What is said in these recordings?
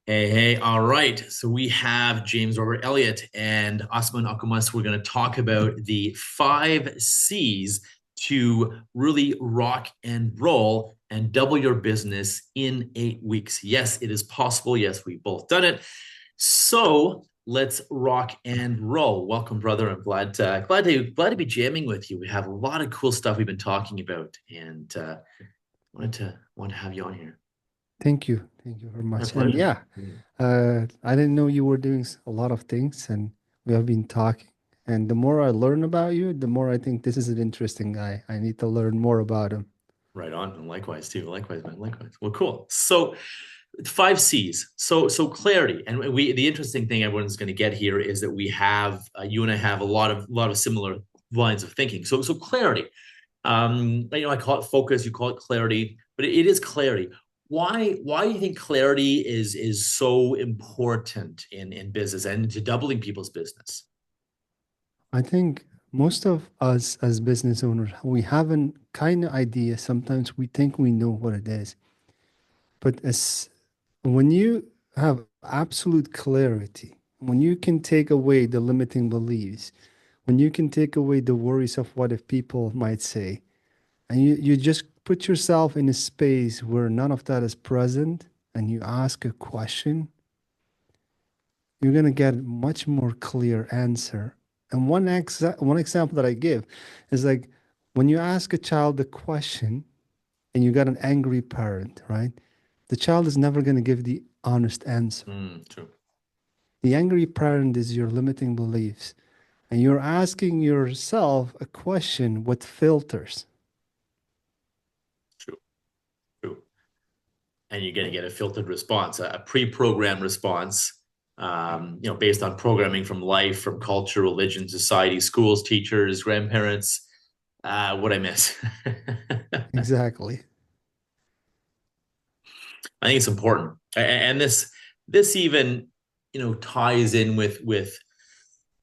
Hey, hey, all right. So we have James Robert Elliott and Osman Akumas. We're going to talk about the five C's to really rock and roll and double your business in 8 weeks. Yes, it is possible. Yes, we've both done it. So let's rock and roll. Welcome, brother. I'm glad to be jamming with you. We have a lot of cool stuff we've been talking about, and wanted to have you on here. Thank you. Thank you very My much. And pleasure. yeah, I didn't know you were doing a lot of things, and we have been talking. And the more I learn about you, the more I think this is an interesting guy. I need to learn more about him. Right on, and likewise too. Likewise, man. Likewise. Well, cool. So five C's. So clarity, and the interesting thing everyone's going to get here is that we have you and I have a lot of similar lines of thinking. So clarity. I call it focus. You call it clarity, but it is clarity. Why do you think clarity is so important in business and to doubling people's business? I think most of us as business owners, we have an kind of idea. Sometimes we think we know what it is, but as when you have absolute clarity, when you can take away the limiting beliefs, when you can take away the worries of what if people might say, and you just put yourself in a space where none of that is present and you ask a question, you're going to get a much more clear answer. And one example that I give is like when you ask a child a question and you got an angry parent, right? The child is never going to give the honest answer. True, The angry parent is your limiting beliefs. And you're asking yourself a question with filters. true, true. And you're going to get a filtered response, a pre-programmed response, based on programming from life, from culture, religion, society, schools, teachers, grandparents. What I miss? Exactly. I think it's important, and this even ties in with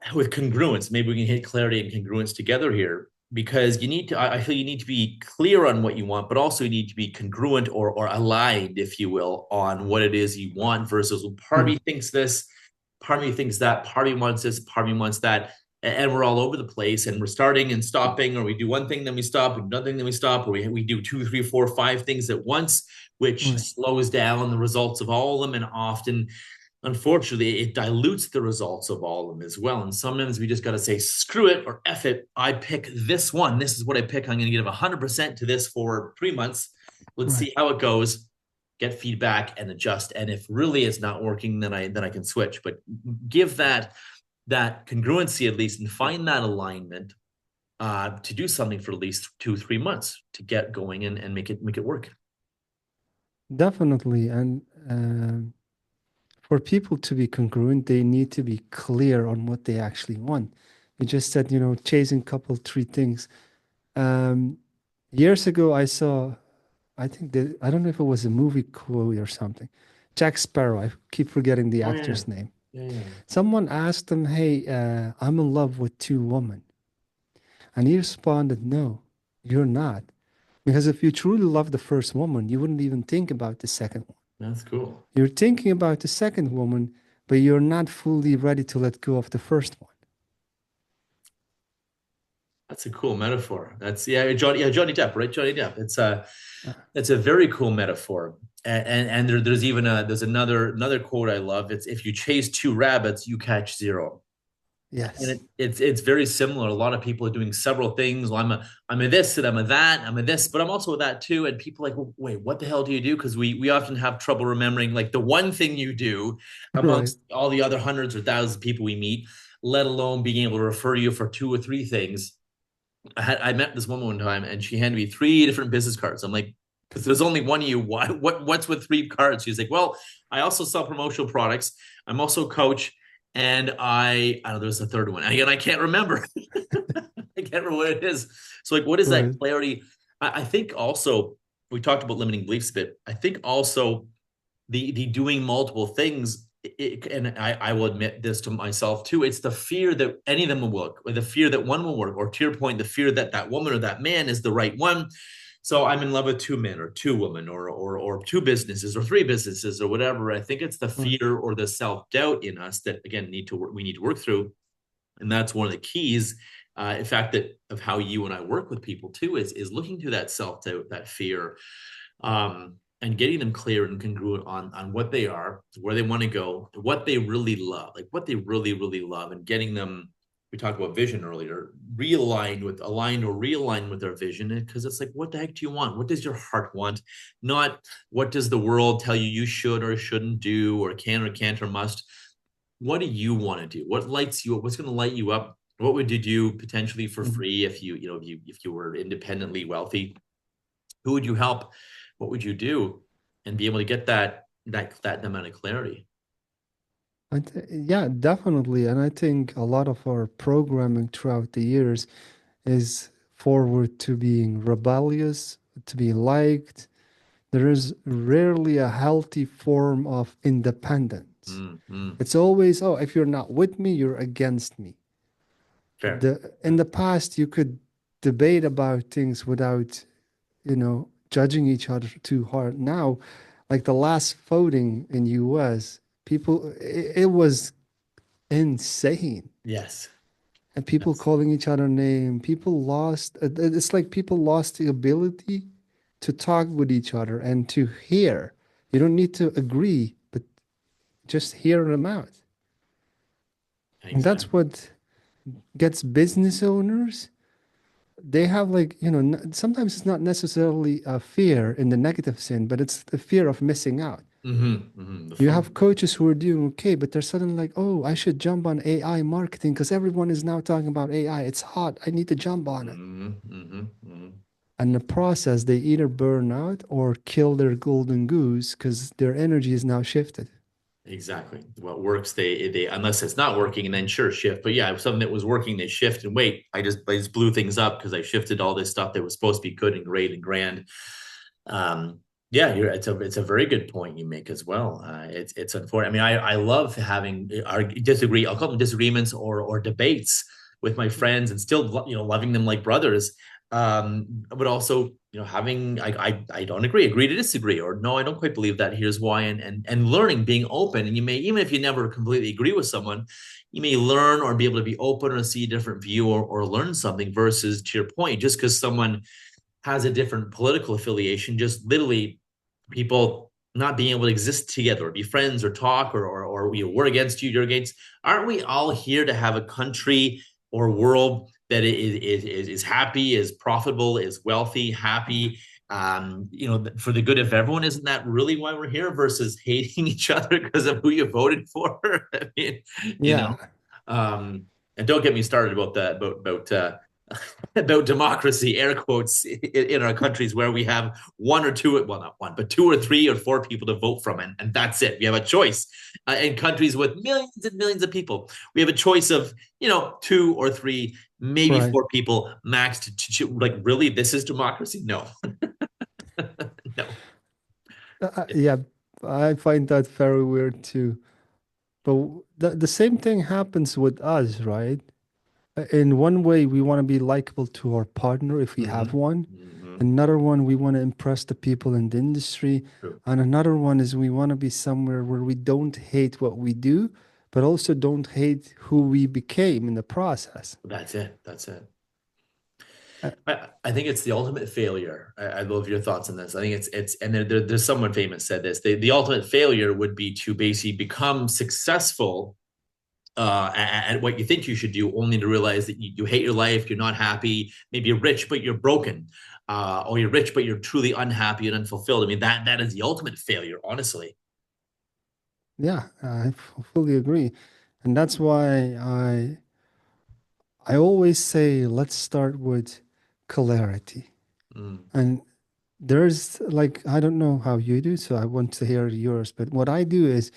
congruence. Maybe we can hit clarity and congruence together here because you need to. I feel you need to be clear on what you want, but also you need to be congruent or aligned, if you will, on what it is you want versus well, part of Hmm. me thinks this, part of me thinks that, part of me wants this, part of me wants that. And we're all over the place and we're starting and stopping, or we do one thing, then we stop, we do another thing, then we stop, or we do two, three, four, five things at once, which Right. slows down the results of all of them. And often unfortunately, it dilutes the results of all of them as well. And sometimes we just got to say, screw it or F it. I pick this one. This is what I pick. I'm going to give 100% to this for 3 months. Let's Right. see how it goes, get feedback and adjust. And if really it's not working, then I can switch. But give that congruency at least and find that alignment to do something for at least 2, 3 months to get going and make it work. Definitely. And for people to be congruent, they need to be clear on what they actually want. You just said, chasing couple, three things. Um, Years ago, I saw, I think that, I don't know if it was a movie quote or something. Jack Sparrow, I keep forgetting the Oh yeah. actor's name. Yeah, yeah. Someone asked him, hey, I'm in love with two women. And he responded, no, you're not. Because if you truly love the first woman, you wouldn't even think about the second one. That's cool. You're thinking about the second woman, but you're not fully ready to let go of the first one. That's a cool metaphor. That's Johnny Depp, right? Johnny Depp. Uh, It's a very cool metaphor. And there's another quote I love. It's if you chase two rabbits, you catch zero. And yes, it's very similar. A lot of people are doing several things. Well, I'm a this and I'm a that, I'm a this, but I'm also a that too. And people are like, well, wait, what the hell do you do? Because we often have trouble remembering like the one thing you do right. amongst all the other hundreds or thousands of people we meet, let alone being able to refer to you for two or three things. I met this woman one time and she handed me three different business cards. I'm like, because there's only one of you. What's with three cards? She's like, well, I also sell promotional products. I'm also a coach, and I know there's a third one. Again, I can't remember. I can't remember what it is. So, like, what is that Right. clarity? I think also we talked about limiting beliefs a bit. I think also the doing multiple things and I will admit this to myself too. It's the fear that any of them will work, or the fear that one will work, or to your point, the fear that that woman or that man is the right one. So I'm in love with two men or two women or two businesses or three businesses or whatever. I think it's the Right. fear or the self-doubt in us that again we need to work through. And that's one of the keys. In fact, that of how you and I work with people too is looking to that self-doubt, that fear, and getting them clear and congruent on what they are, where they want to go, what they really love, like what they really, really love, and getting them. We talked about vision earlier, aligned or realigned with their vision, because it's like, what the heck do you want? What does your heart want? Not what does the world tell you you should or shouldn't do, or can or can't or must. What do you want to do? What lights you up? What's going to light you up? What would you do potentially for Mhm. free if you were independently wealthy? Who would you help? What would you do? And be able to get that amount of clarity. Yeah, definitely. And I think a lot of our programming throughout the years is forward to being rebellious, to be liked. There is rarely a healthy form of independence. Mm, mm, It's always, oh, if you're not with me, you're against me. fair. In the past, you could debate about things without, judging each other too hard. Now, like the last voting in US, it was insane. Yes. And people Yes. calling each other name, people lost, it's like people lost the ability to talk with each other and to hear. You don't need to agree, but just hear them out. And that's Exactly. what gets business owners. They have like, sometimes it's not necessarily a fear in the negative sin, but it's the fear of missing out. The You have phone. coaches who are doing okay, but they're suddenly like, oh, I should jump on AI marketing because everyone is now talking about AI. It's hot. I need to jump on it. And the process, they either burn out or kill their golden goose because their energy is now shifted. Exactly. What works, they unless it's not working, and then sure shift. But yeah, if something that was working, they shift and wait. I just blew things up because I shifted all this stuff that was supposed to be good and great and grand. Um, yeah, it's a very good point you make as well. It's unfortunate. I mean, I love having our disagree. I'll call them disagreements or debates with my friends, and still loving them like brothers. But also having I don't agree to disagree, or no, I don't quite believe that. Here's why, and learning, being open, and you may, even if you never completely agree with someone, you may learn or be able to be open or see a different view or learn something. Versus, to your point, just because someone has a different political affiliation, just literally people not being able to exist together or be friends or talk or we're against you, you're against. Aren't we all here to have a country or world that is happy, is profitable, is wealthy, happy? For the good of everyone. Isn't that really why we're here? Versus hating each other because of who you voted for. I mean, you Yeah. know. Um, and don't get me started about that about democracy, air quotes, in our countries where we have one or two, well, not one, but two or three or four people to vote from, and that's it. We have a choice. In countries with millions and millions of people, we have a choice of, two or three, maybe Right. four people max like, really, this is democracy? No, no. Yeah, I find that very weird too. But the same thing happens with us, right? In one way, we want to be likable to our partner if we have Mm-hmm. one. Mm-hmm. Another one, we want to impress the people in the industry. True. And another one is we want to be somewhere where we don't hate what we do, but also don't hate who we became in the process. That's it. That's it. Uh, I think it's the ultimate failure. I love your thoughts on this. I think it's and there's someone famous said this. The ultimate failure would be to basically become successful at what you think you should do, only to realize that you hate your life, you're not happy. Maybe you're rich but you're broken, or you're rich but you're truly unhappy and unfulfilled. I mean, that is the ultimate failure, honestly. yeah, fully agree. And that's why I always say, let's start with clarity. Mm, And there's like, I don't know how you do, so I want to hear yours. But what I do is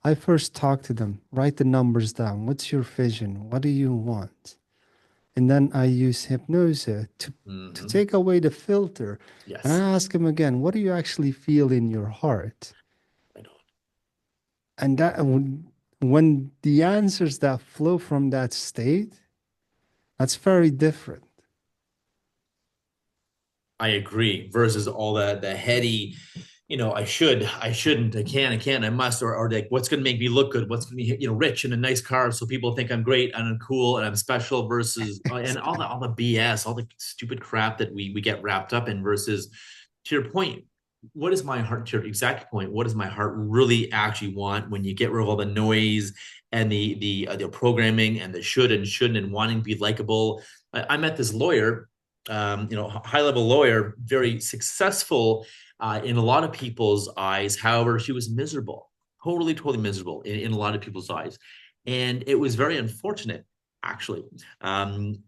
I first talk to them, write the numbers down. What's your vision? What do you want? And then I use hypnosis to hmm. take away the filter. And I Yes, ask them again, what do you actually feel in your heart? I know. And when the answers that flow from that state, that's very different. I agree. Versus all the heady, I shouldn't, I can, I must, or like what's going to make me look good, what's going to be, rich in a nice car, so people think I'm great and I'm cool and I'm special. Versus and all the BS, all the stupid crap that we get wrapped up in. Versus, to your point, what is my heart? To your exact point, what does my heart really actually want? When you get rid of all the noise and the programming and the should and shouldn't and wanting to be likable. I met this lawyer, high level lawyer, very successful in a lot of people's eyes. However, she was miserable, totally miserable in a lot of people's eyes. And it was very unfortunate, actually,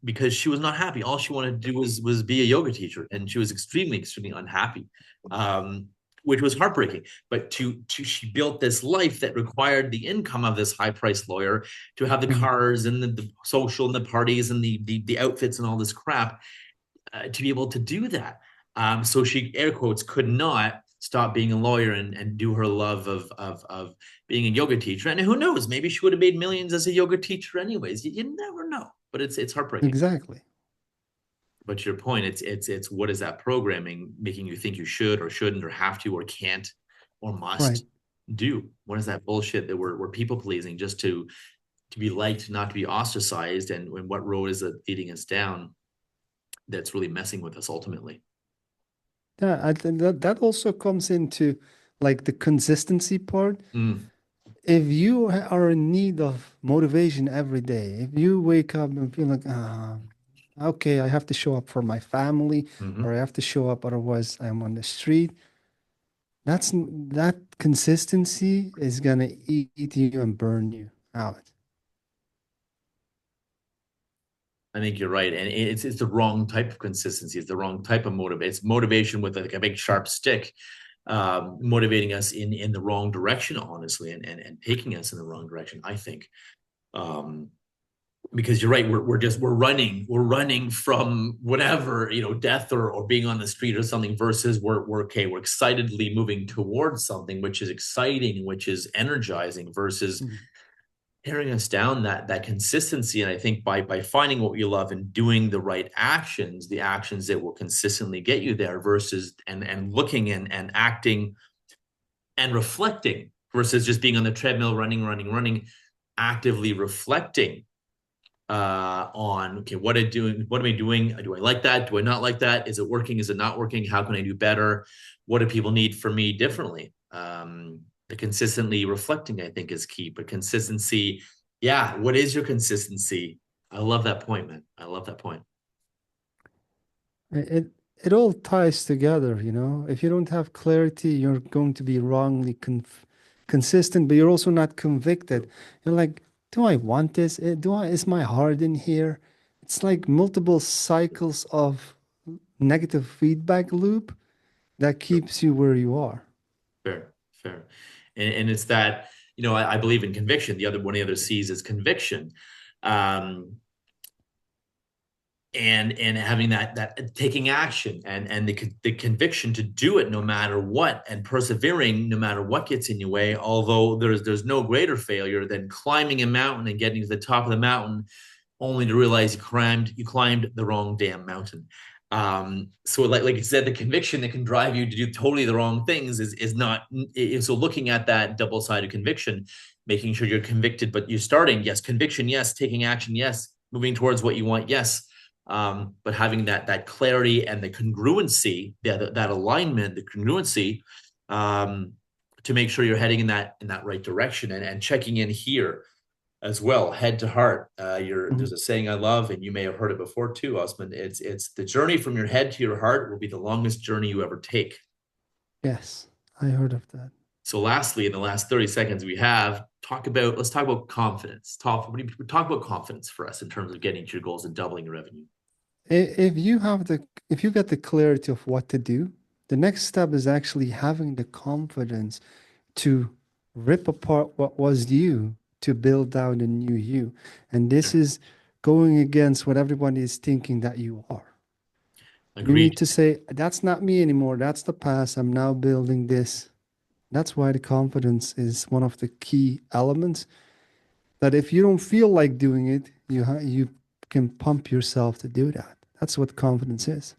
because she was not happy. All she wanted to do was be a yoga teacher, and she was extremely unhappy, which was heartbreaking. But she built this life that required the income of this high priced lawyer to have the Mhm. cars and the social and the parties and the outfits and all this crap to be able to do that. So she, air quotes, could not stop being a lawyer and do her love of being a yoga teacher. And who knows, maybe she would have made millions as a yoga teacher anyways. You never know, but it's heartbreaking. Exactly. But to your point, it's what is that programming making you think you should or shouldn't or have to or can't or Right. must do? What is that bullshit that we're people pleasing just to be liked, not to be ostracized? And what road is it leading us down that's really messing with us ultimately? Yeah, I think that also comes into like the consistency part. Mm, If you are in need of motivation every day, if you wake up and feel like, okay, I have to show up for my family, or I hmm. have to show up, otherwise I'm on the street. That consistency is gonna eat you and burn you out. I think you're right, and it's the wrong type of consistency. It's the wrong type of motivation. It's motivation with like a big sharp stick, motivating us in the wrong direction, honestly, and taking us in the wrong direction. I think, um, because you're right, we're running from whatever, death or being on the street or something. Versus we're okay, we're excitedly moving towards something which is exciting, which is energizing. Versus Mhm. tearing us down that consistency. And I think by finding what you love and doing the right actions, the actions that will consistently get you there. Versus and looking and acting and reflecting, versus just being on the treadmill, running, actively reflecting on, okay, what am I doing, do I like that, do I not like that, is it working, is it not working, how can I do better, what do people need from me differently? The consistently reflecting, I think, is key. But consistency, yeah, what is your consistency? I love that point, man. I love that point. It it all ties together, you know. If you don't have clarity, you're going to be wrongly consistent, but you're also not convicted. You're like, do I want this? Is my heart in here? It's like multiple cycles of negative feedback loop that keeps you where you are. Fair. And it's that, I believe in conviction. One of the other C's is conviction. Um, and having that taking action and the conviction to do it no matter what, and persevering no matter what gets in your way. Although there's no greater failure than climbing a mountain and getting to the top of the mountain only to realize you climbed the wrong damn mountain. So like you said, the conviction that can drive you to do totally the wrong things is not. So looking at that double-sided conviction, making sure you're convicted, but you're starting, yes, conviction, yes, taking action, yes, moving towards what you want, yes. But having that clarity and the congruency, that alignment, the congruency, um, to make sure you're heading in that right direction, and checking in here as well, head to heart. Mhm. There's a saying I love, and you may have heard it before too, Osman. It's the journey from your head to your heart will be the longest journey you ever take. Yes, I heard of that. So, lastly, in the last 30 seconds we have, let's talk about confidence. Talk about confidence for us in terms of getting to your goals and doubling your revenue. If you get the clarity of what to do, the next step is actually having the confidence to rip apart what was you to build out a new you. And this Sure. is going against what everybody is thinking that you are. You need Agreed. to say, that's not me anymore. That's the past. I'm now building this. That's why the confidence is one of the key elements. That if you don't feel like doing it, you can pump yourself to do that. That's what confidence is.